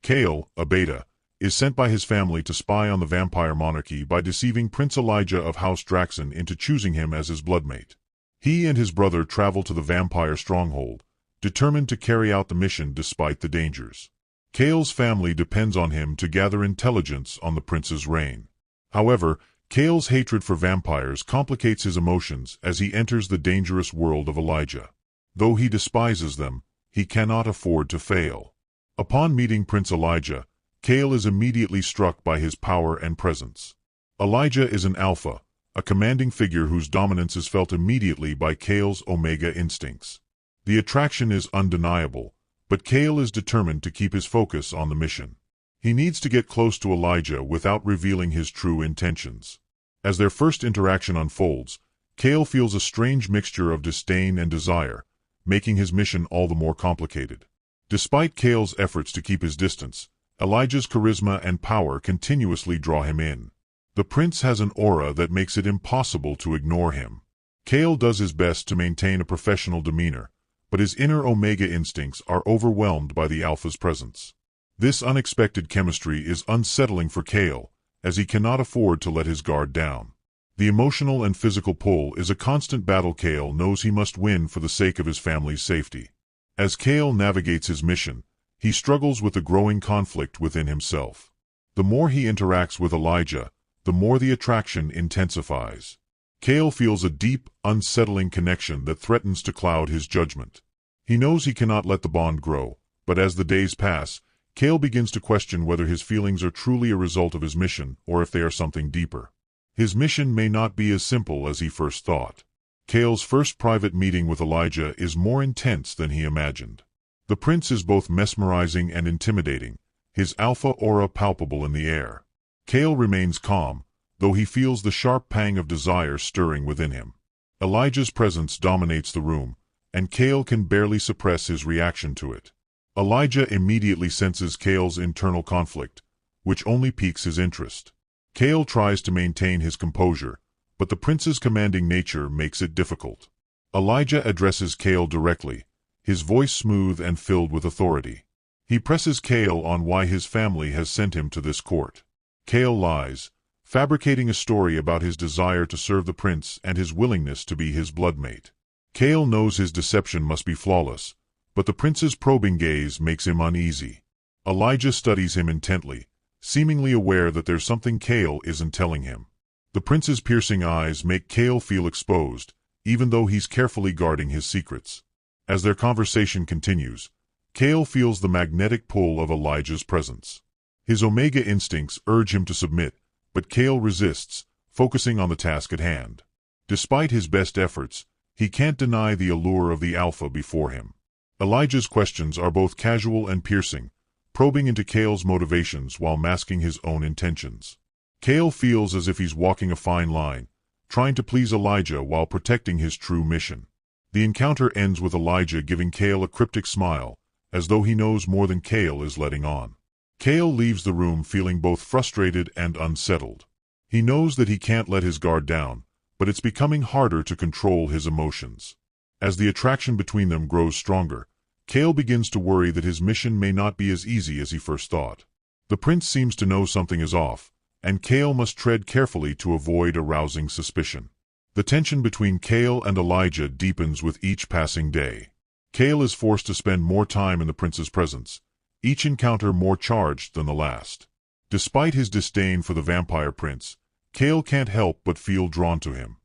Kale, a beta, is sent by his family to spy on the vampire monarchy by deceiving Prince Elijah of House Draxon into choosing him as his bloodmate. He and his brother travel to the vampire stronghold, determined to carry out the mission despite the dangers. Kale's family depends on him to gather intelligence on the prince's reign. However, Kale's hatred for vampires complicates his emotions as he enters the dangerous world of Elijah. Though he despises them, he cannot afford to fail. Upon meeting Prince Elijah, Kale is immediately struck by his power and presence. Elijah is an alpha, a commanding figure whose dominance is felt immediately by Kale's Omega instincts. The attraction is undeniable, but Kale is determined to keep his focus on the mission. He needs to get close to Elijah without revealing his true intentions. As their first interaction unfolds, Kale feels a strange mixture of disdain and desire, making his mission all the more complicated. Despite Kale's efforts to keep his distance, Elijah's charisma and power continuously draw him in. The prince has an aura that makes it impossible to ignore him. Kale does his best to maintain a professional demeanor, but his inner Omega instincts are overwhelmed by the alpha's presence. This unexpected chemistry is unsettling for Kale, as he cannot afford to let his guard down. The emotional and physical pull is a constant battle Kale knows he must win for the sake of his family's safety. As Kale navigates his mission, he struggles with a growing conflict within himself. The more he interacts with Elijah, the more the attraction intensifies. Kale feels a deep, unsettling connection that threatens to cloud his judgment. He knows he cannot let the bond grow, but as the days pass, Kale begins to question whether his feelings are truly a result of his mission or if they are something deeper. His mission may not be as simple as he first thought. Kale's first private meeting with Elijah is more intense than he imagined. The prince is both mesmerizing and intimidating, his alpha aura palpable in the air. Kale remains calm, though he feels the sharp pang of desire stirring within him. Elijah's presence dominates the room, and Kale can barely suppress his reaction to it. Elijah immediately senses Kale's internal conflict, which only piques his interest. Kale tries to maintain his composure, but the prince's commanding nature makes it difficult. Elijah addresses Kale directly, his voice smooth and filled with authority. He presses Kale on why his family has sent him to this court. Kale lies, fabricating a story about his desire to serve the prince and his willingness to be his bloodmate. Kale knows his deception must be flawless, but the prince's probing gaze makes him uneasy. Elijah studies him intently, seemingly aware that there's something Kale isn't telling him. The prince's piercing eyes make Kale feel exposed, even though he's carefully guarding his secrets. As their conversation continues, Kale feels the magnetic pull of Elijah's presence. His Omega instincts urge him to submit, but Kale resists, focusing on the task at hand. Despite his best efforts, he can't deny the allure of the alpha before him. Elijah's questions are both casual and piercing, probing into Kale's motivations while masking his own intentions. Kale feels as if he's walking a fine line, trying to please Elijah while protecting his true mission. The encounter ends with Elijah giving Kale a cryptic smile, as though he knows more than Kale is letting on. Kale leaves the room feeling both frustrated and unsettled. He knows that he can't let his guard down, but it's becoming harder to control his emotions. As the attraction between them grows stronger, Kale begins to worry that his mission may not be as easy as he first thought. The prince seems to know something is off, and Kale must tread carefully to avoid arousing suspicion. The tension between Kale and Elijah deepens with each passing day. Kale is forced to spend more time in the prince's presence, each encounter more charged than the last. Despite his disdain for the vampire prince, Kale can't help but feel drawn to him.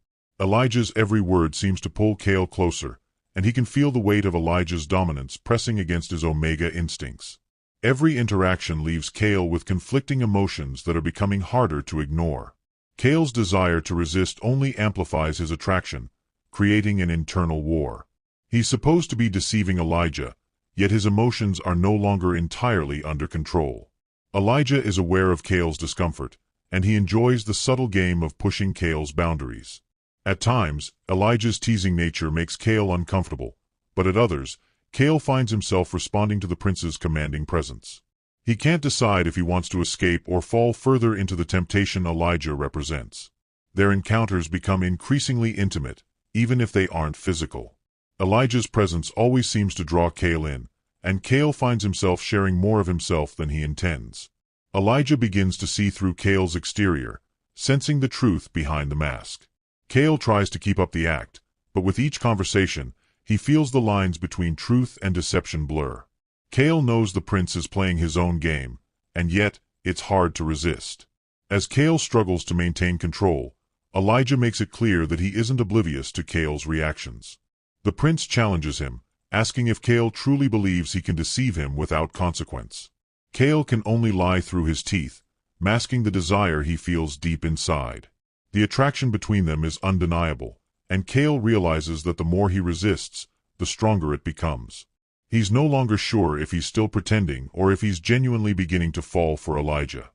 Elijah's every word seems to pull Kale closer, and he can feel the weight of Elijah's dominance pressing against his Omega instincts. Every interaction leaves Kale with conflicting emotions that are becoming harder to ignore. Kale's desire to resist only amplifies his attraction, creating an internal war. He's supposed to be deceiving Elijah, yet his emotions are no longer entirely under control. Elijah is aware of Kale's discomfort, and he enjoys the subtle game of pushing Kale's boundaries. At times, Elijah's teasing nature makes Kale uncomfortable, but at others, Kale finds himself responding to the prince's commanding presence. He can't decide if he wants to escape or fall further into the temptation Elijah represents. Their encounters become increasingly intimate, even if they aren't physical. Elijah's presence always seems to draw Kale in, and Cale finds himself sharing more of himself than he intends. Elijah begins to see through Cale's exterior, sensing the truth behind the mask. Cale tries to keep up the act, but with each conversation, he feels the lines between truth and deception blur. Cale knows the prince is playing his own game, and yet, it's hard to resist. As Cale struggles to maintain control, Elijah makes it clear that he isn't oblivious to Cale's reactions. The prince challenges him, asking if Cale truly believes he can deceive him without consequence. Cale can only lie through his teeth, masking the desire he feels deep inside. The attraction between them is undeniable, and Cale realizes that the more he resists, the stronger it becomes. He's no longer sure if he's still pretending or if he's genuinely beginning to fall for Elijah.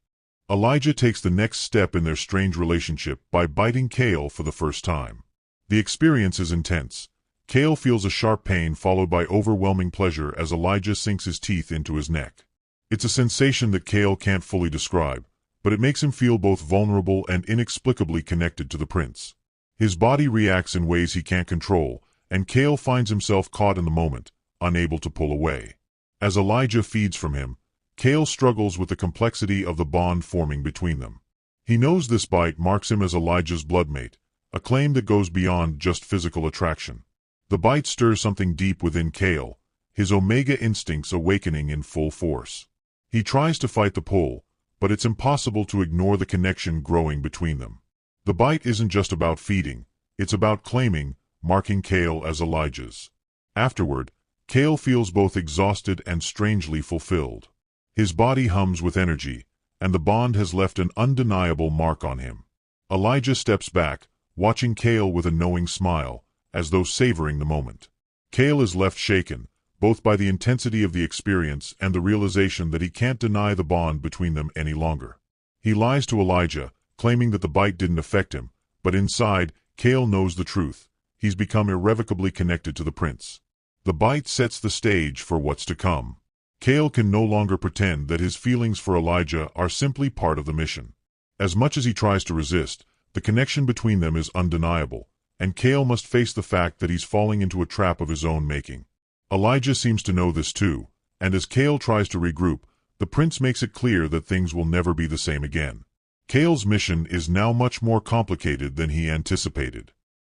Elijah takes the next step in their strange relationship by biting Cale for the first time. The experience is intense. Cale feels a sharp pain followed by overwhelming pleasure as Elijah sinks his teeth into his neck. It's a sensation that Cale can't fully describe, but it makes him feel both vulnerable and inexplicably connected to the prince. His body reacts in ways he can't control, and Cale finds himself caught in the moment, unable to pull away. As Elijah feeds from him, Cale struggles with the complexity of the bond forming between them. He knows this bite marks him as Elijah's bloodmate, a claim that goes beyond just physical attraction. The bite stirs something deep within Cale, his Omega instincts awakening in full force. He tries to fight the pull, but it's impossible to ignore the connection growing between them. The bite isn't just about feeding, it's about claiming, marking Cale as Elijah's. Afterward, Cale feels both exhausted and strangely fulfilled. His body hums with energy, and the bond has left an undeniable mark on him. Elijah steps back, watching Cale with a knowing smile, as though savoring the moment. Cale is left shaken, both by the intensity of the experience and the realization that he can't deny the bond between them any longer. He lies to Elijah, claiming that the bite didn't affect him, but inside, Cale knows the truth. He's become irrevocably connected to the prince. The bite sets the stage for what's to come. Cale can no longer pretend that his feelings for Elijah are simply part of the mission. As much as he tries to resist, the connection between them is undeniable, and Cale must face the fact that he's falling into a trap of his own making. Elijah seems to know this too, and as Cale tries to regroup, the prince makes it clear that things will never be the same again. Cale's mission is now much more complicated than he anticipated.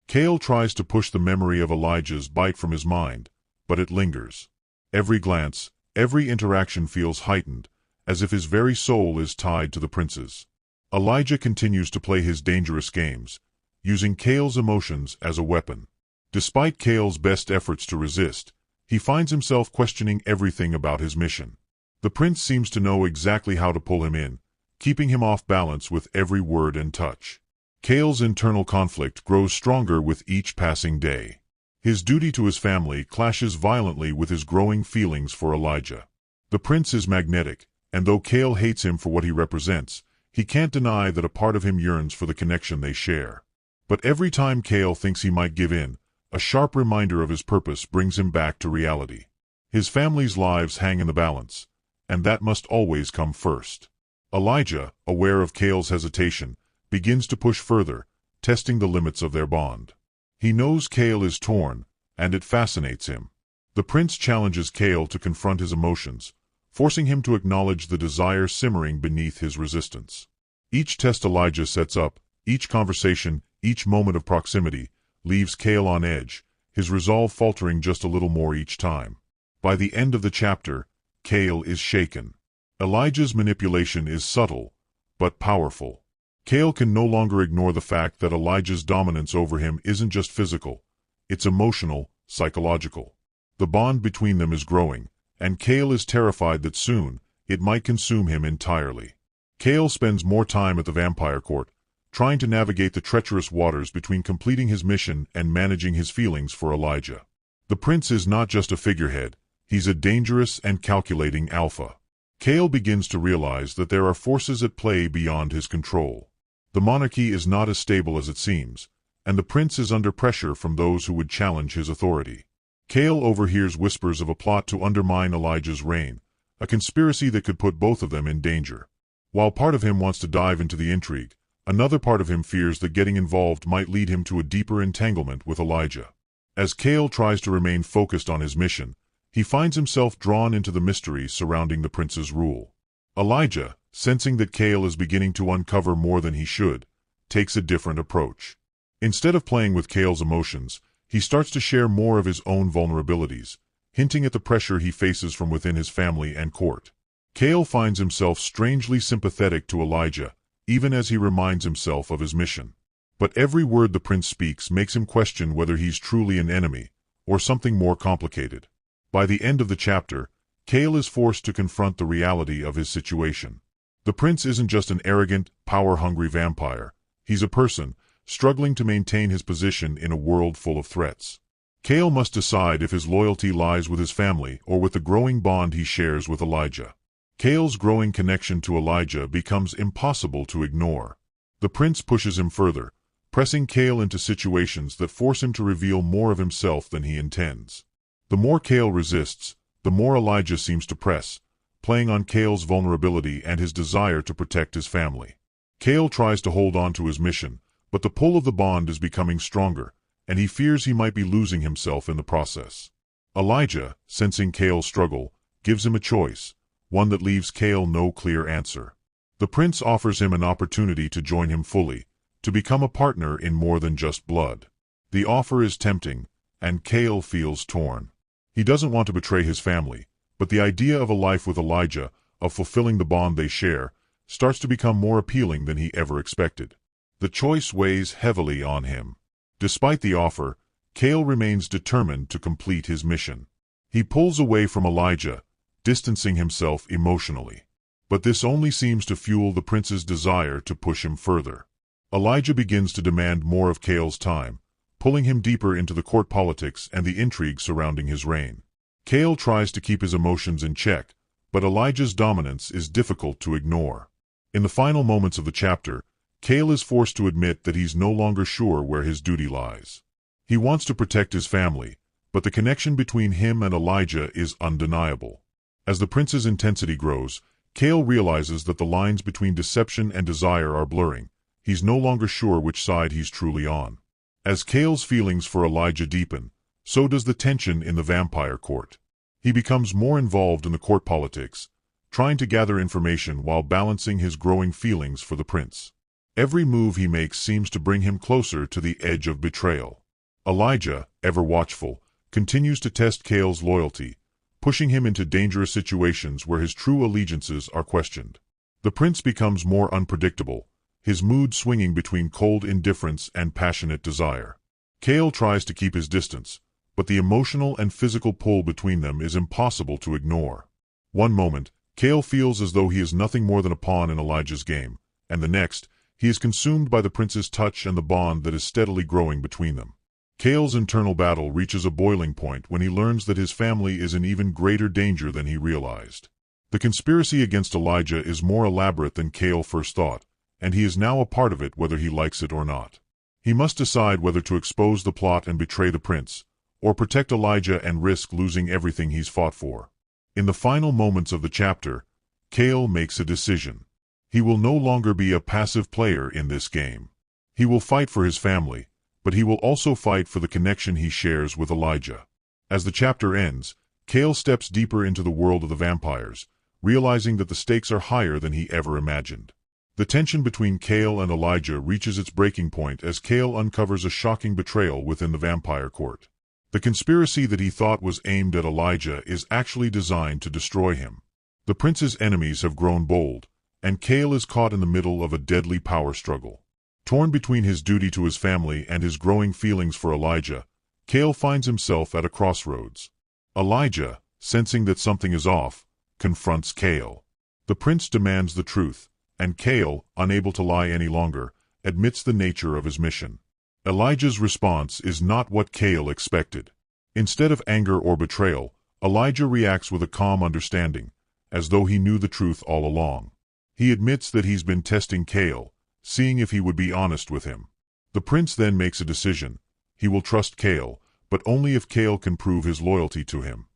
Cale tries to push the memory of Elijah's bite from his mind, but it lingers. Every glance, every interaction feels heightened, as if his very soul is tied to the prince's. Elijah continues to play his dangerous games, using Cale's emotions as a weapon. Despite Cale's best efforts to resist, he finds himself questioning everything about his mission. The prince seems to know exactly how to pull him in, keeping him off balance with every word and touch. Cale's internal conflict grows stronger with each passing day. His duty to his family clashes violently with his growing feelings for Elijah. The prince is magnetic, and though Cale hates him for what he represents, he can't deny that a part of him yearns for the connection they share. But every time Cale thinks he might give in, a sharp reminder of his purpose brings him back to reality. His family's lives hang in the balance, and that must always come first. Elijah, aware of Cale's hesitation, begins to push further, testing the limits of their bond. He knows Cale is torn, and it fascinates him. The prince challenges Cale to confront his emotions, forcing him to acknowledge the desire simmering beneath his resistance. Each test Elijah sets up, each conversation, each moment of proximity, leaves Cale on edge, his resolve faltering just a little more each time. By the end of the chapter, Cale is shaken. Elijah's manipulation is subtle, but powerful. Cale can no longer ignore the fact that Elijah's dominance over him isn't just physical, it's emotional, psychological. The bond between them is growing, and Cale is terrified that soon, it might consume him entirely. Cale spends more time at the vampire court, trying to navigate the treacherous waters between completing his mission and managing his feelings for Elijah. The prince is not just a figurehead, he's a dangerous and calculating alpha. Cale begins to realize that there are forces at play beyond his control. The monarchy is not as stable as it seems, and the prince is under pressure from those who would challenge his authority. Cale overhears whispers of a plot to undermine Elijah's reign, a conspiracy that could put both of them in danger. While part of him wants to dive into the intrigue, another part of him fears that getting involved might lead him to a deeper entanglement with Elijah. As Cale tries to remain focused on his mission, He finds himself drawn into the mystery surrounding the prince's rule. Elijah, sensing that Cale is beginning to uncover more than he should, takes a different approach. Instead of playing with Cale's emotions, he starts to share more of his own vulnerabilities, hinting at the pressure he faces from within his family and court. Cale finds himself strangely sympathetic to Elijah, even as he reminds himself of his mission. But every word the prince speaks makes him question whether he's truly an enemy, or something more complicated. By the end of the chapter, Cale is forced to confront the reality of his situation. The prince isn't just an arrogant, power-hungry vampire. He's a person, struggling to maintain his position in a world full of threats. Cale must decide if his loyalty lies with his family or with the growing bond he shares with Elijah. Cale's growing connection to Elijah becomes impossible to ignore. The prince pushes him further, pressing Cale into situations that force him to reveal more of himself than he intends. The more Cale resists, the more Elijah seems to press, playing on Cale's vulnerability and his desire to protect his family. Cale tries to hold on to his mission, but the pull of the bond is becoming stronger, and he fears he might be losing himself in the process. Elijah, sensing Cale's struggle, gives him a choice, one that leaves Cale no clear answer. The prince offers him an opportunity to join him fully, to become a partner in more than just blood. The offer is tempting, and Cale feels torn. He doesn't want to betray his family, but the idea of a life with Elijah, of fulfilling the bond they share, starts to become more appealing than he ever expected. The choice weighs heavily on him. Despite the offer, Cale remains determined to complete his mission. He pulls away from Elijah, distancing himself emotionally. But this only seems to fuel the prince's desire to push him further. Elijah begins to demand more of Cale's time, pulling him deeper into the court politics and the intrigue surrounding his reign. Cale tries to keep his emotions in check, but Elijah's dominance is difficult to ignore. In the final moments of the chapter, Cale is forced to admit that he's no longer sure where his duty lies. He wants to protect his family, but the connection between him and Elijah is undeniable. As the prince's intensity grows, Cale realizes that the lines between deception and desire are blurring. He's no longer sure which side he's truly on. As Cale's feelings for Elijah deepen, so does the tension in the vampire court. He becomes more involved in the court politics, trying to gather information while balancing his growing feelings for the prince. Every move he makes seems to bring him closer to the edge of betrayal. Elijah, ever watchful, continues to test Cale's loyalty, pushing him into dangerous situations where his true allegiances are questioned. The prince becomes more unpredictable, his mood swinging between cold indifference and passionate desire. Cale tries to keep his distance, but the emotional and physical pull between them is impossible to ignore. One moment, Cale feels as though he is nothing more than a pawn in Elijah's game, and the next, he is consumed by the prince's touch and the bond that is steadily growing between them. Cale's internal battle reaches a boiling point when he learns that his family is in even greater danger than he realized. The conspiracy against Elijah is more elaborate than Cale first thought, and he is now a part of it whether he likes it or not. He must decide whether to expose the plot and betray the prince, or protect Elijah and risk losing everything he's fought for. In the final moments of the chapter, Cale makes a decision. He will no longer be a passive player in this game. He will fight for his family, but he will also fight for the connection he shares with Elijah. As the chapter ends, Cale steps deeper into the world of the vampires, realizing that the stakes are higher than he ever imagined. The tension between Cale and Elijah reaches its breaking point as Cale uncovers a shocking betrayal within the vampire court. The conspiracy that he thought was aimed at Elijah is actually designed to destroy him. The prince's enemies have grown bold, and Cale is caught in the middle of a deadly power struggle. Torn between his duty to his family and his growing feelings for Elijah, Cale finds himself at a crossroads. Elijah, sensing that something is off, confronts Cale. The prince demands the truth, and Cale, unable to lie any longer, admits the nature of his mission. Elijah's response is not what Cale expected. Instead of anger or betrayal, Elijah reacts with a calm understanding, as though he knew the truth all along. He admits that he's been testing Cale, seeing if he would be honest with him. The prince then makes a decision. He will trust Cale, but only if Cale can prove his loyalty to him.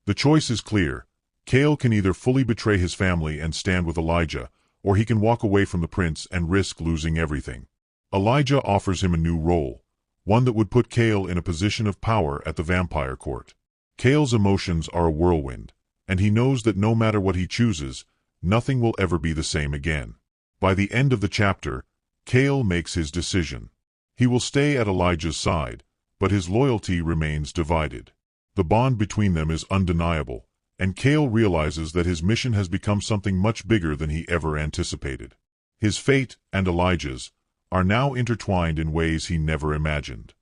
The choice is clear. Cale can either fully betray his family and stand with Elijah, or he can walk away from the prince and risk losing everything. Elijah offers him a new role, one that would put Cale in a position of power at the vampire court. Cale's emotions are a whirlwind, and he knows that no matter what he chooses, nothing will ever be the same again. By the end of the chapter, Cale makes his decision. He will stay at Elijah's side, but his loyalty remains divided. The bond between them is undeniable, and Cale realizes that his mission has become something much bigger than he ever anticipated. His fate, and Elijah's, are now intertwined in ways he never imagined.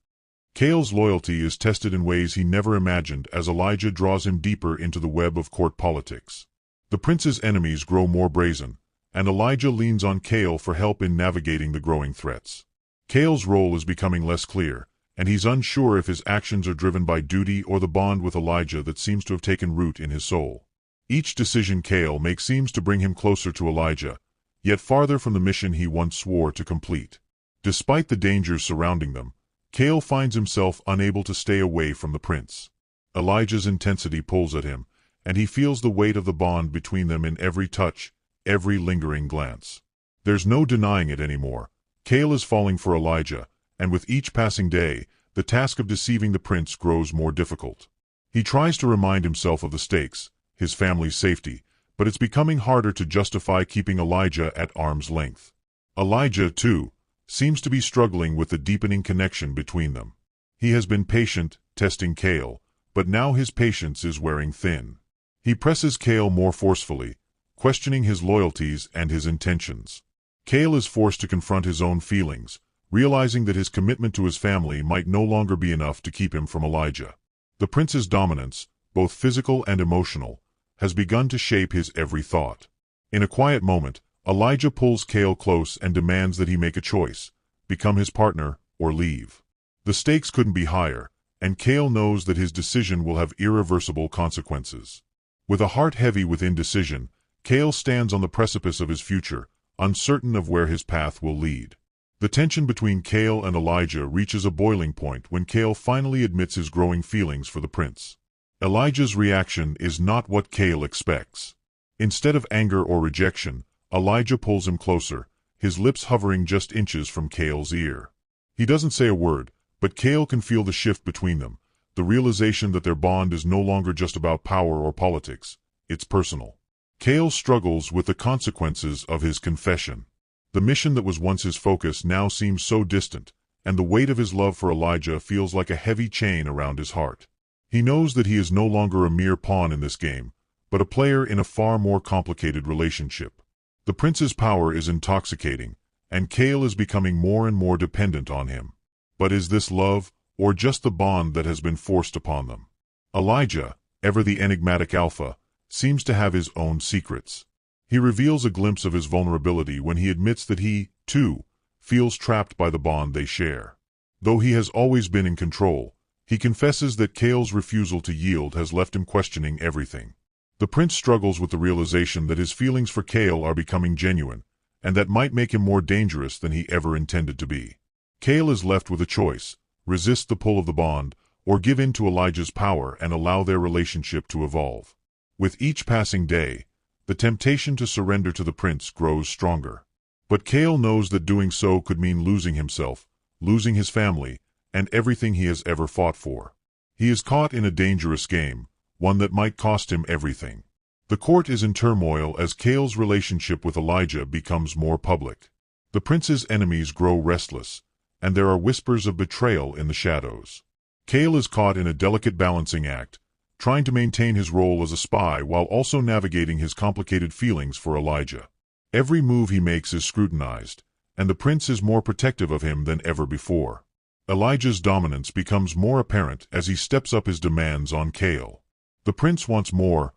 Cale's loyalty is tested in ways he never imagined as Elijah draws him deeper into the web of court politics. The prince's enemies grow more brazen, and Elijah leans on Cale for help in navigating the growing threats. Cale's role is becoming less clear, and he's unsure if his actions are driven by duty or the bond with Elijah that seems to have taken root in his soul. Each decision Cale makes seems to bring him closer to Elijah, yet farther from the mission he once swore to complete. Despite the dangers surrounding them, Cale finds himself unable to stay away from the prince. Elijah's intensity pulls at him, and he feels the weight of the bond between them in every touch, every lingering glance. There's no denying it anymore. Cale is falling for Elijah, and with each passing day, the task of deceiving the prince grows more difficult. He tries to remind himself of the stakes, his family's safety, but it's becoming harder to justify keeping Elijah at arm's length. Elijah, too, seems to be struggling with the deepening connection between them. He has been patient, testing Cale, but now his patience is wearing thin. He presses Cale more forcefully, questioning his loyalties and his intentions. Cale is forced to confront his own feelings, realizing that his commitment to his family might no longer be enough to keep him from Elijah. The prince's dominance, both physical and emotional, has begun to shape his every thought. In a quiet moment, Elijah pulls Cale close and demands that he make a choice, become his partner, or leave. The stakes couldn't be higher, and Cale knows that his decision will have irreversible consequences. With a heart heavy with indecision, Cale stands on the precipice of his future, uncertain of where his path will lead. The tension between Cale and Elijah reaches a boiling point when Cale finally admits his growing feelings for the prince. Elijah's reaction is not what Cale expects. Instead of anger or rejection, Elijah pulls him closer, his lips hovering just inches from Cale's ear. He doesn't say a word, but Cale can feel the shift between them, the realization that their bond is no longer just about power or politics, it's personal. Cale struggles with the consequences of his confession. The mission that was once his focus now seems so distant, and the weight of his love for Elijah feels like a heavy chain around his heart. He knows that he is no longer a mere pawn in this game, but a player in a far more complicated relationship. The prince's power is intoxicating, and Cale is becoming more and more dependent on him. But is this love, or just the bond that has been forced upon them? Elijah, ever the enigmatic alpha, seems to have his own secrets. He reveals a glimpse of his vulnerability when he admits that he, too, feels trapped by the bond they share. Though he has always been in control, he confesses that Cale's refusal to yield has left him questioning everything. The prince struggles with the realization that his feelings for Cale are becoming genuine, and that might make him more dangerous than he ever intended to be. Cale is left with a choice: resist the pull of the bond, or give in to Elijah's power and allow their relationship to evolve. With each passing day, the temptation to surrender to the prince grows stronger. But Cale knows that doing so could mean losing himself, losing his family, and everything he has ever fought for. He is caught in a dangerous game, one that might cost him everything. The court is in turmoil as Cale's relationship with Elijah becomes more public. The prince's enemies grow restless, and there are whispers of betrayal in the shadows. Cale is caught in a delicate balancing act, trying to maintain his role as a spy while also navigating his complicated feelings for Elijah. Every move he makes is scrutinized, and the prince is more protective of him than ever before. Elijah's dominance becomes more apparent as he steps up his demands on Cale. The prince wants more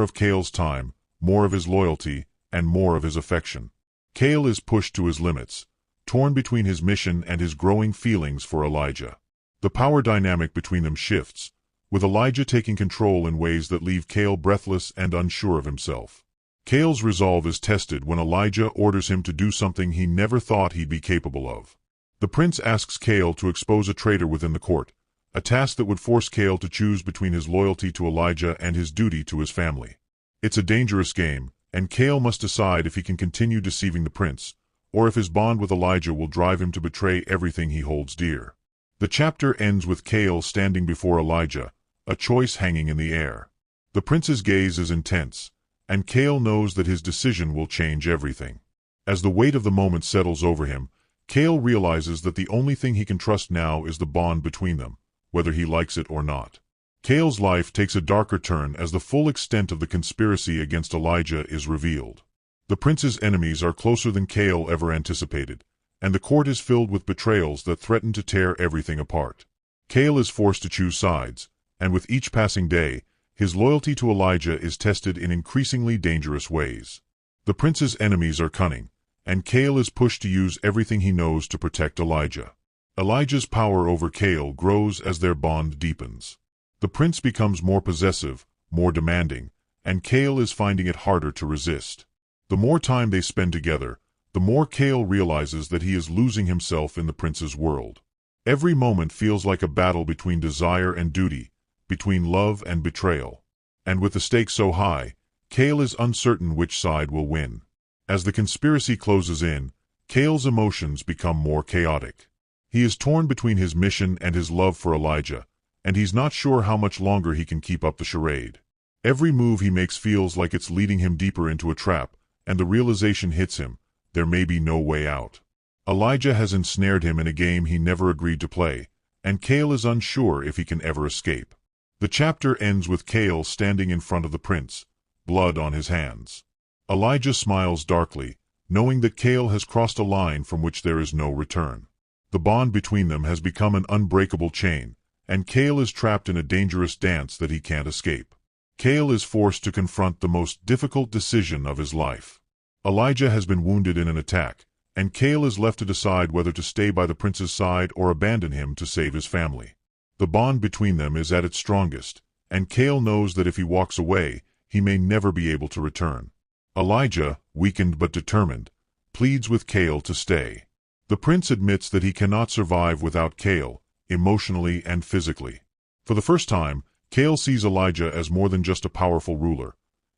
of Cale's time, more of his loyalty, and more of his affection. Cale is pushed to his limits, torn between his mission and his growing feelings for Elijah. The power dynamic between them shifts, with Elijah taking control in ways that leave Cale breathless and unsure of himself. Cale's resolve is tested when Elijah orders him to do something he never thought he'd be capable of. The prince asks Cale to expose a traitor within the court, a task that would force Cale to choose between his loyalty to Elijah and his duty to his family. It's a dangerous game, and Cale must decide if he can continue deceiving the prince, or if his bond with Elijah will drive him to betray everything he holds dear. The chapter ends with Cale standing before Elijah, a choice hanging in the air. The prince's gaze is intense, and Cale knows that his decision will change everything. As the weight of the moment settles over him, Cale realizes that the only thing he can trust now is the bond between them, whether he likes it or not. Cale's life takes a darker turn as the full extent of the conspiracy against Elijah is revealed. The prince's enemies are closer than Cale ever anticipated, and the court is filled with betrayals that threaten to tear everything apart. Cale is forced to choose sides, and with each passing day, his loyalty to Elijah is tested in increasingly dangerous ways. The prince's enemies are cunning, and Cale is pushed to use everything he knows to protect Elijah. Elijah's power over Cale grows as their bond deepens. The prince becomes more possessive, more demanding, and Cale is finding it harder to resist. The more time they spend together, the more Cale realizes that he is losing himself in the prince's world. Every moment feels like a battle between desire and duty, between love and betrayal. And with the stakes so high, Cale is uncertain which side will win. As the conspiracy closes in, Cale's emotions become more chaotic. He is torn between his mission and his love for Elijah, and he's not sure how much longer he can keep up the charade. Every move he makes feels like it's leading him deeper into a trap, and the realization hits him: there may be no way out. Elijah has ensnared him in a game he never agreed to play, and Cale is unsure if he can ever escape. The chapter ends with Cale standing in front of the prince, blood on his hands. Elijah smiles darkly, knowing that Cale has crossed a line from which there is no return. The bond between them has become an unbreakable chain, and Cale is trapped in a dangerous dance that he can't escape. Cale is forced to confront the most difficult decision of his life. Elijah has been wounded in an attack, and Cale is left to decide whether to stay by the prince's side or abandon him to save his family. The bond between them is at its strongest, and Cale knows that if he walks away, he may never be able to return. Elijah, weakened but determined, pleads with Cale to stay. The prince admits that he cannot survive without Cale, emotionally and physically. For the first time, Cale sees Elijah as more than just a powerful ruler.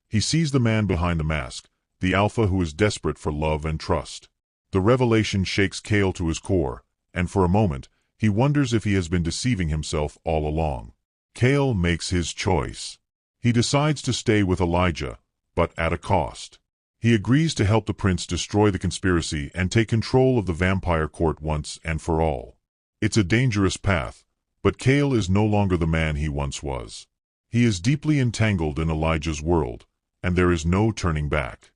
He sees the man behind the mask, the alpha who is desperate for love and trust. The revelation shakes Cale to his core, and for a moment, he wonders if he has been deceiving himself all along. Cale makes his choice. He decides to stay with Elijah, but at a cost. He agrees to help the prince destroy the conspiracy and take control of the vampire court once and for all. It's a dangerous path, but Cale is no longer the man he once was. He is deeply entangled in Elijah's world, and there is no turning back.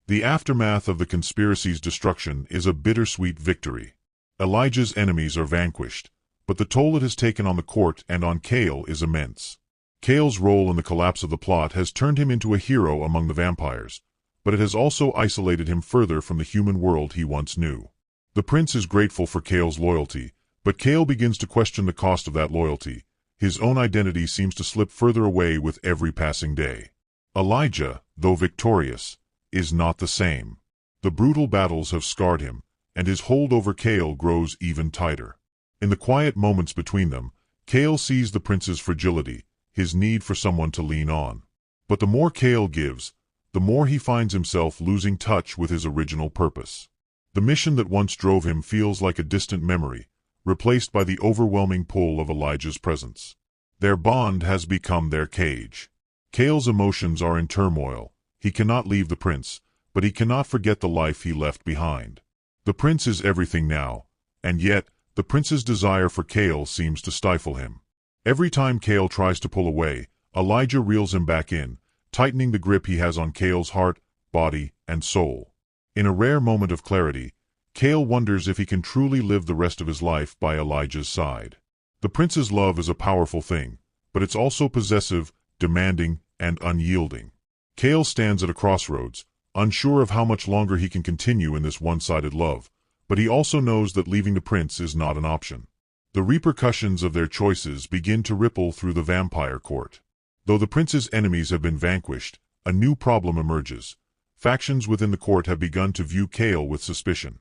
The aftermath of the conspiracy's destruction is a bittersweet victory. Elijah's enemies are vanquished, but the toll it has taken on the court and on Cale is immense. Cale's role in the collapse of the plot has turned him into a hero among the vampires, but it has also isolated him further from the human world he once knew. The prince is grateful for Cale's loyalty, but Cale begins to question the cost of that loyalty. His own identity seems to slip further away with every passing day. Elijah, though victorious, is not the same. The brutal battles have scarred him, and his hold over Cale grows even tighter. In the quiet moments between them, Cale sees the prince's fragility, his need for someone to lean on. But the more Cale gives, the more he finds himself losing touch with his original purpose. The mission that once drove him feels like a distant memory, replaced by the overwhelming pull of Elijah's presence. Their bond has become their cage. Cale's emotions are in turmoil. He cannot leave the prince, but he cannot forget the life he left behind. The prince is everything now, and yet, the prince's desire for Cale seems to stifle him. Every time Cale tries to pull away, Elijah reels him back in, tightening the grip he has on Cale's heart, body, and soul. In a rare moment of clarity, Cale wonders if he can truly live the rest of his life by Elijah's side. The prince's love is a powerful thing, but it's also possessive, demanding, and unyielding. Cale stands at a crossroads, unsure of how much longer he can continue in this one-sided love, but he also knows that leaving the prince is not an option. The repercussions of their choices begin to ripple through the vampire court. Though the prince's enemies have been vanquished, a new problem emerges. Factions within the court have begun to view Cale with suspicion.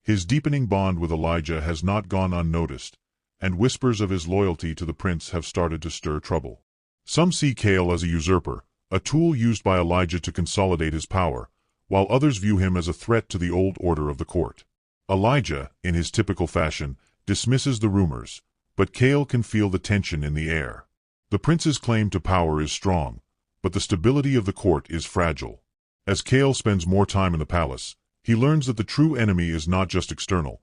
His deepening bond with Elijah has not gone unnoticed, and whispers of his loyalty to the prince have started to stir trouble. Some see Cale as a usurper, a tool used by Elijah to consolidate his power, while others view him as a threat to the old order of the court. Elijah, in his typical fashion, dismisses the rumors, but Cale can feel the tension in the air. The prince's claim to power is strong, but the stability of the court is fragile. As Cale spends more time in the palace, he learns that the true enemy is not just external.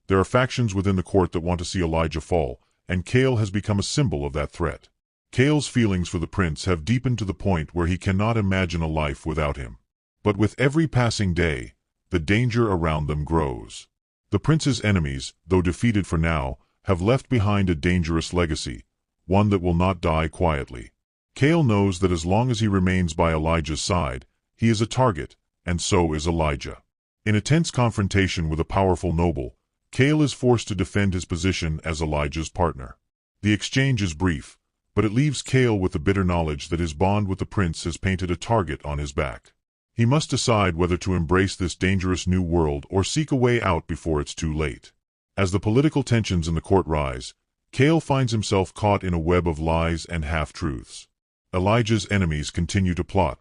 There are factions within the court that want to see Elijah fall, and Cale has become a symbol of that threat. Cale's feelings for the prince have deepened to the point where he cannot imagine a life without him. But with every passing day, the danger around them grows. The prince's enemies, though defeated for now, have left behind a dangerous legacy, one that will not die quietly. Cale knows that as long as he remains by Elijah's side, he is a target, and so is Elijah. In a tense confrontation with a powerful noble, Cale is forced to defend his position as Elijah's partner. The exchange is brief, but it leaves Cale with the bitter knowledge that his bond with the prince has painted a target on his back. He must decide whether to embrace this dangerous new world or seek a way out before it's too late. As the political tensions in the court rise, Cale finds himself caught in a web of lies and half-truths. Elijah's enemies continue to plot,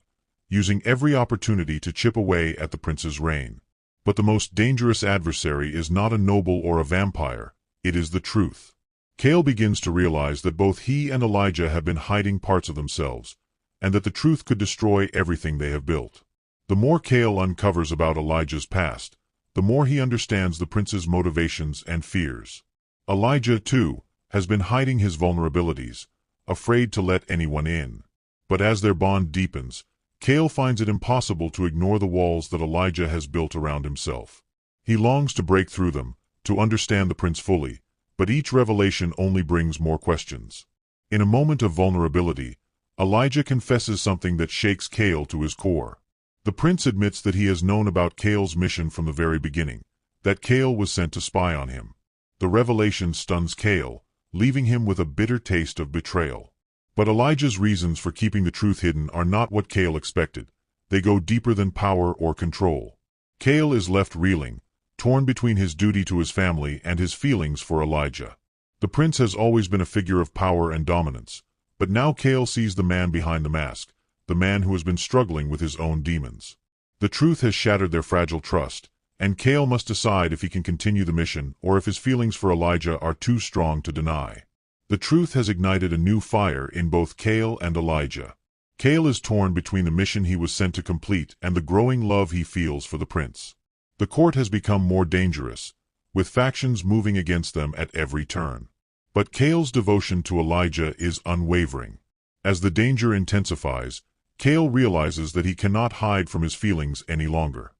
using every opportunity to chip away at the prince's reign. But the most dangerous adversary is not a noble or a vampire, it is the truth. Cale begins to realize that both he and Elijah have been hiding parts of themselves, and that the truth could destroy everything they have built. The more Cale uncovers about Elijah's past, the more he understands the prince's motivations and fears. Elijah, too, has been hiding his vulnerabilities, afraid to let anyone in. But as their bond deepens, Cale finds it impossible to ignore the walls that Elijah has built around himself. He longs to break through them, to understand the prince fully, but each revelation only brings more questions. In a moment of vulnerability, Elijah confesses something that shakes Cale to his core. The prince admits that he has known about Cale's mission from the very beginning, that Cale was sent to spy on him. The revelation stuns Cale, leaving him with a bitter taste of betrayal. But Elijah's reasons for keeping the truth hidden are not what Cale expected. They go deeper than power or control. Cale is left reeling, torn between his duty to his family and his feelings for Elijah. The prince has always been a figure of power and dominance, but now Cale sees the man behind the mask, the man who has been struggling with his own demons. The truth has shattered their fragile trust, and Cale must decide if he can continue the mission or if his feelings for Elijah are too strong to deny. The truth has ignited a new fire in both Cale and Elijah. Cale is torn between the mission he was sent to complete and the growing love he feels for the prince. The court has become more dangerous, with factions moving against them at every turn. But Cale's devotion to Elijah is unwavering. As the danger intensifies, Cale realizes that he cannot hide from his feelings any longer.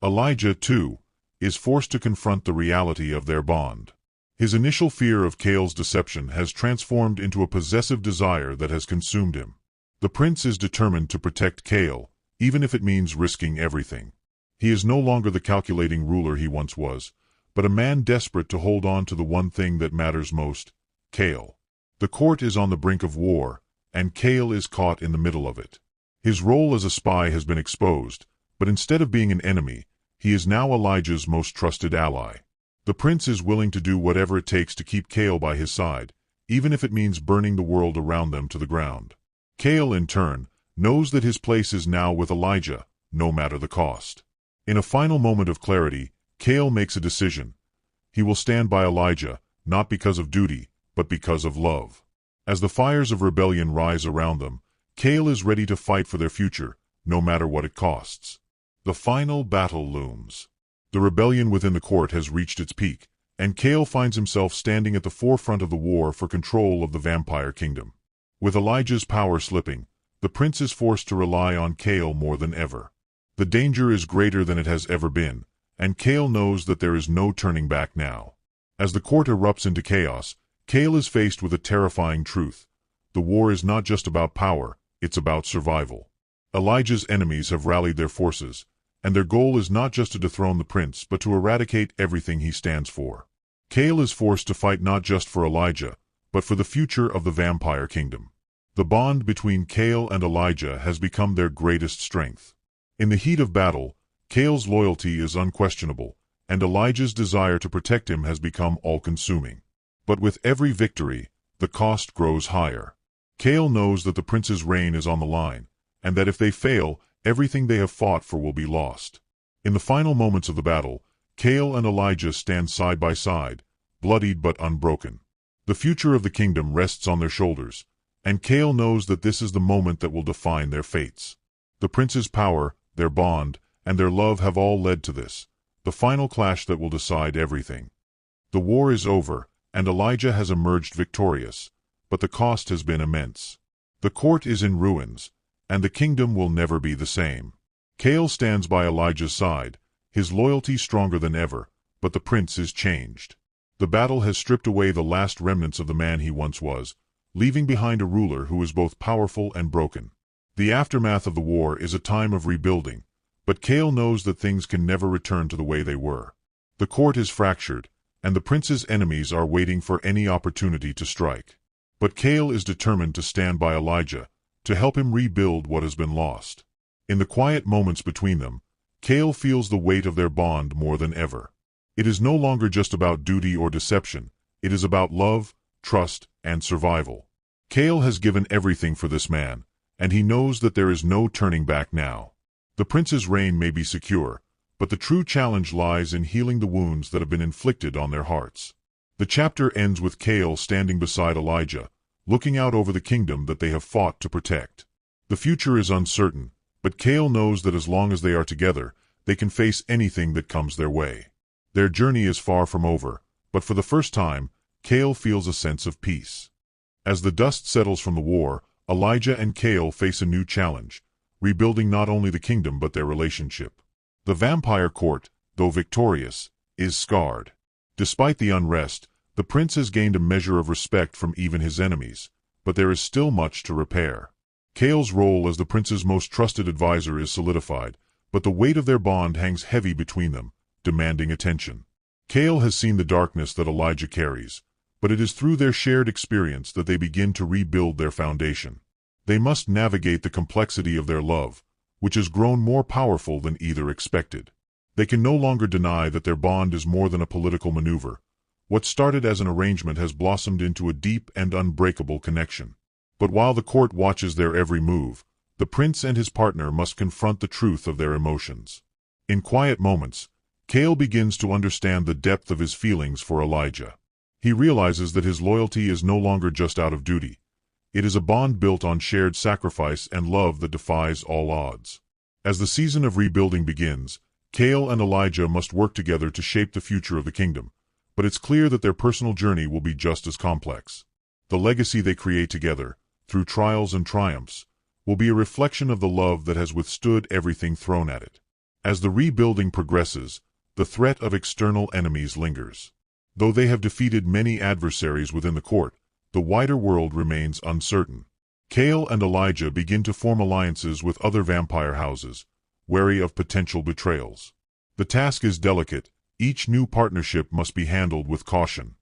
Elijah, too, is forced to confront the reality of their bond. His initial fear of Cale's deception has transformed into a possessive desire that has consumed him. The prince is determined to protect Cale, even if it means risking everything. He is no longer the calculating ruler he once was, but a man desperate to hold on to the one thing that matters most, Cale. The court is on the brink of war, and Cale is caught in the middle of it. His role as a spy has been exposed, but instead of being an enemy, he is now Elijah's most trusted ally. The prince is willing to do whatever it takes to keep Cale by his side, even if it means burning the world around them to the ground. Cale, in turn, knows that his place is now with Elijah, no matter the cost. In a final moment of clarity, Cale makes a decision. He will stand by Elijah, not because of duty, but because of love. As the fires of rebellion rise around them, Cale is ready to fight for their future, no matter what it costs. The final battle looms. The rebellion within the court has reached its peak, and Cale finds himself standing at the forefront of the war for control of the vampire kingdom. With Elijah's power slipping, the prince is forced to rely on Cale more than ever. The danger is greater than it has ever been, and Cale knows that there is no turning back now. As the court erupts into chaos, Cale is faced with a terrifying truth. The war is not just about power, it's about survival. Elijah's enemies have rallied their forces, and their goal is not just to dethrone the prince but to eradicate everything he stands for. Cale is forced to fight not just for Elijah, but for the future of the vampire kingdom. The bond between Cale and Elijah has become their greatest strength. In the heat of battle, Cale's loyalty is unquestionable, and Elijah's desire to protect him has become all-consuming. But with every victory, the cost grows higher. Cale knows that the prince's reign is on the line, and that if they fail, everything they have fought for will be lost. In the final moments of the battle, Cale and Elijah stand side by side, bloodied but unbroken. The future of the kingdom rests on their shoulders, And Cale knows that this is the moment that will define their fates. The prince's power, their bond, and their love have all led to this, the final clash that will decide everything. The war is over, and Elijah has emerged victorious, but the cost has been immense. The court is in ruins, and the kingdom will never be the same. Cale stands by Elijah's side, his loyalty stronger than ever, but the prince is changed. The battle has stripped away the last remnants of the man he once was, leaving behind a ruler who is both powerful and broken. The aftermath of the war is a time of rebuilding, but Cale knows that things can never return to the way they were. The court is fractured, and the prince's enemies are waiting for any opportunity to strike. But Cale is determined to stand by Elijah, to help him rebuild what has been lost. In the quiet moments between them, Cale feels the weight of their bond more than ever. It is no longer just about duty or deception, it is about love, trust, and survival. Cale has given everything for this man, and he knows that there is no turning back now. The prince's reign may be secure, but the true challenge lies in healing the wounds that have been inflicted on their hearts. The chapter ends with Cale standing beside Elijah, looking out over the kingdom that they have fought to protect. The future is uncertain, but Cale knows that as long as they are together, they can face anything that comes their way. Their journey is far from over, but for the first time, Cale feels a sense of peace. As the dust settles from the war, Elijah and Cale face a new challenge, rebuilding not only the kingdom but their relationship. The vampire court, though victorious, is scarred. Despite the unrest, the prince has gained a measure of respect from even his enemies, but there is still much to repair. Cale's role as the prince's most trusted advisor is solidified, but the weight of their bond hangs heavy between them, demanding attention. Cale has seen the darkness that Elijah carries, but it is through their shared experience that they begin to rebuild their foundation. They must navigate the complexity of their love, which has grown more powerful than either expected. They can no longer deny that their bond is more than a political maneuver. What started as an arrangement has blossomed into a deep and unbreakable connection. But while the court watches their every move, the prince and his partner must confront the truth of their emotions. In quiet moments, Cale begins to understand the depth of his feelings for Elijah. He realizes that his loyalty is no longer just out of duty. It is a bond built on shared sacrifice and love that defies all odds. As the season of rebuilding begins, Cale and Elijah must work together to shape the future of the kingdom, but it's clear that their personal journey will be just as complex. The legacy they create together, through trials and triumphs, will be a reflection of the love that has withstood everything thrown at it. As the rebuilding progresses, the threat of external enemies lingers. Though they have defeated many adversaries within the court, the wider world remains uncertain. Cale and Elijah begin to form alliances with other vampire houses, wary of potential betrayals. The task is delicate. Each new partnership must be handled with caution.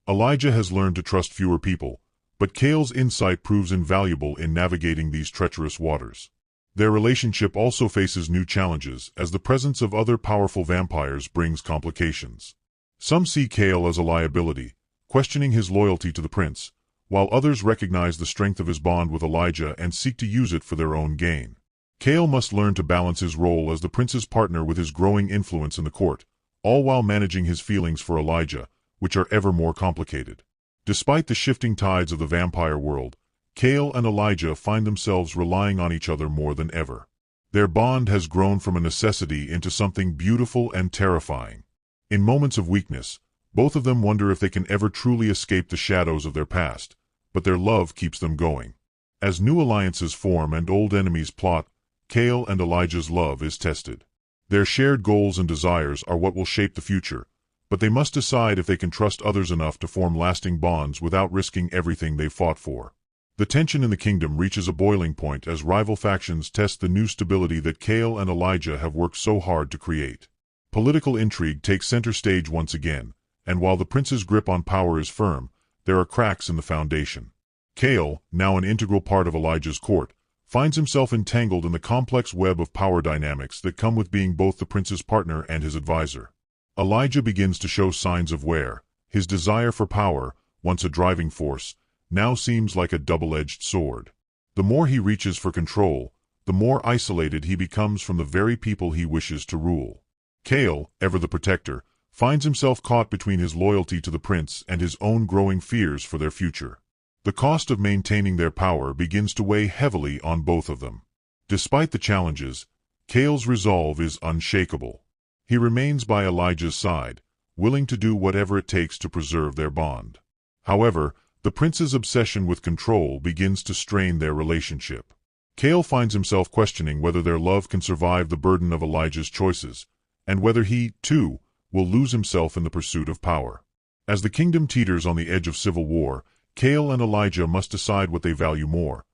Elijah has learned to trust fewer people, but Cale's insight proves invaluable in navigating these treacherous waters. Their relationship also faces new challenges, as the presence of other powerful vampires brings complications. Some see Cale as a liability, questioning his loyalty to the prince, while others recognize the strength of his bond with Elijah and seek to use it for their own gain. Cale must learn to balance his role as the prince's partner with his growing influence in the court, all while managing his feelings for Elijah, which are ever more complicated. Despite the shifting tides of the vampire world, Cale and Elijah find themselves relying on each other more than ever. Their bond has grown from a necessity into something beautiful and terrifying. In moments of weakness, both of them wonder if they can ever truly escape the shadows of their past, but their love keeps them going. As new alliances form and old enemies plot, Cale and Elijah's love is tested. Their shared goals and desires are what will shape the future, but they must decide if they can trust others enough to form lasting bonds without risking everything they fought for. The tension in the kingdom reaches a boiling point as rival factions test the new stability that Cale and Elijah have worked so hard to create. Political intrigue takes center stage once again, and while the prince's grip on power is firm, there are cracks in the foundation. Cale, now an integral part of Elijah's court, finds himself entangled in the complex web of power dynamics that come with being both the prince's partner and his advisor. Elijah begins to show signs of wear. His desire for power, once a driving force, now seems like a double-edged sword. The more he reaches for control, the more isolated he becomes from the very people he wishes to rule. Cale, ever the protector, finds himself caught between his loyalty to the prince and his own growing fears for their future. The cost of maintaining their power begins to weigh heavily on both of them. Despite the challenges, Cale's resolve is unshakable. He remains by Elijah's side, willing to do whatever it takes to preserve their bond. However, the prince's obsession with control begins to strain their relationship. Cale finds himself questioning whether their love can survive the burden of Elijah's choices, and whether he, too, will lose himself in the pursuit of power. As the kingdom teeters on the edge of civil war, Cale and Elijah must decide what they value more: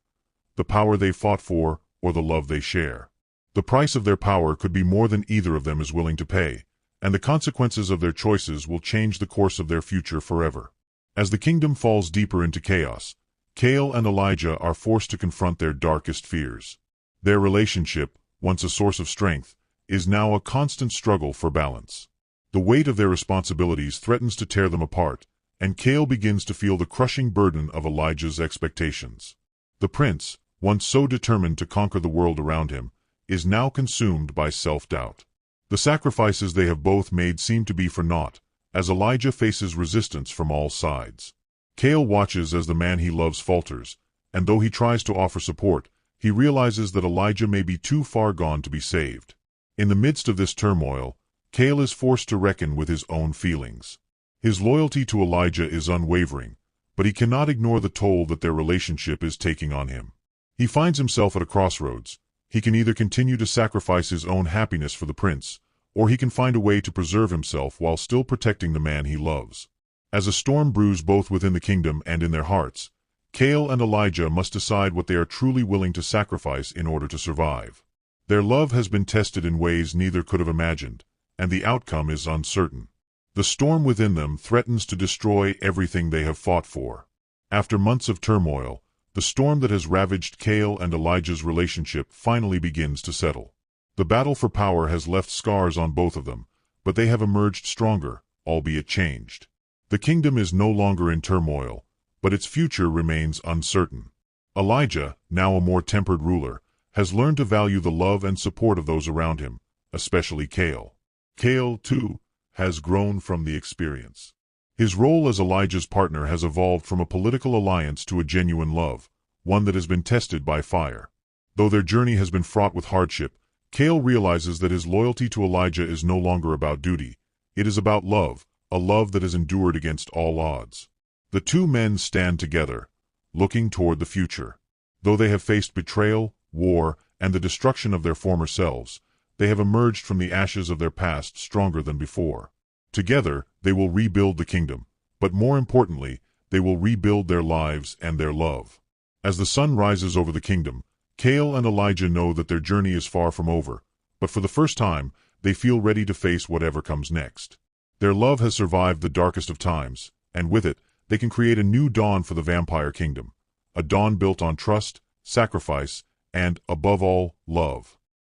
the power they fought for or the love they share. The price of their power could be more than either of them is willing to pay, and the consequences of their choices will change the course of their future forever. As the kingdom falls deeper into chaos, Cale and Elijah are forced to confront their darkest fears. Their relationship, once a source of strength, is now a constant struggle for balance. The weight of their responsibilities threatens to tear them apart, and Cale begins to feel the crushing burden of Elijah's expectations. The prince, once so determined to conquer the world around him, is now consumed by self-doubt. The sacrifices they have both made seem to be for naught, as Elijah faces resistance from all sides. Cale watches as the man he loves falters, and though he tries to offer support, he realizes that Elijah may be too far gone to be saved. In the midst of this turmoil, Cale is forced to reckon with his own feelings. His loyalty to Elijah is unwavering, but he cannot ignore the toll that their relationship is taking on him. He finds himself at a crossroads. He can either continue to sacrifice his own happiness for the prince, or he can find a way to preserve himself while still protecting the man he loves. As a storm brews both within the kingdom and in their hearts, Cale and Elijah must decide what they are truly willing to sacrifice in order to survive. Their love has been tested in ways neither could have imagined, and the outcome is uncertain. The storm within them threatens to destroy everything they have fought for. After months of turmoil, the storm that has ravaged Cale and Elijah's relationship finally begins to settle. The battle for power has left scars on both of them, but they have emerged stronger, albeit changed. The kingdom is no longer in turmoil, but its future remains uncertain. Elijah, now a more tempered ruler, has learned to value the love and support of those around him, especially Cale. Cale, too, has grown from the experience. His role as Elijah's partner has evolved from a political alliance to a genuine love, one that has been tested by fire. Though their journey has been fraught with hardship, Cale realizes that his loyalty to Elijah is no longer about duty. It is about love, a love that has endured against all odds. The two men stand together, looking toward the future. Though they have faced betrayal, war, and the destruction of their former selves, they have emerged from the ashes of their past stronger than before. Together, they will rebuild the kingdom, but more importantly, they will rebuild their lives and their love. As the sun rises over the kingdom, Cale and Elijah know that their journey is far from over, but for the first time, they feel ready to face whatever comes next. Their love has survived the darkest of times, and with it, they can create a new dawn for the vampire kingdom, a dawn built on trust, sacrifice, and, above all, love.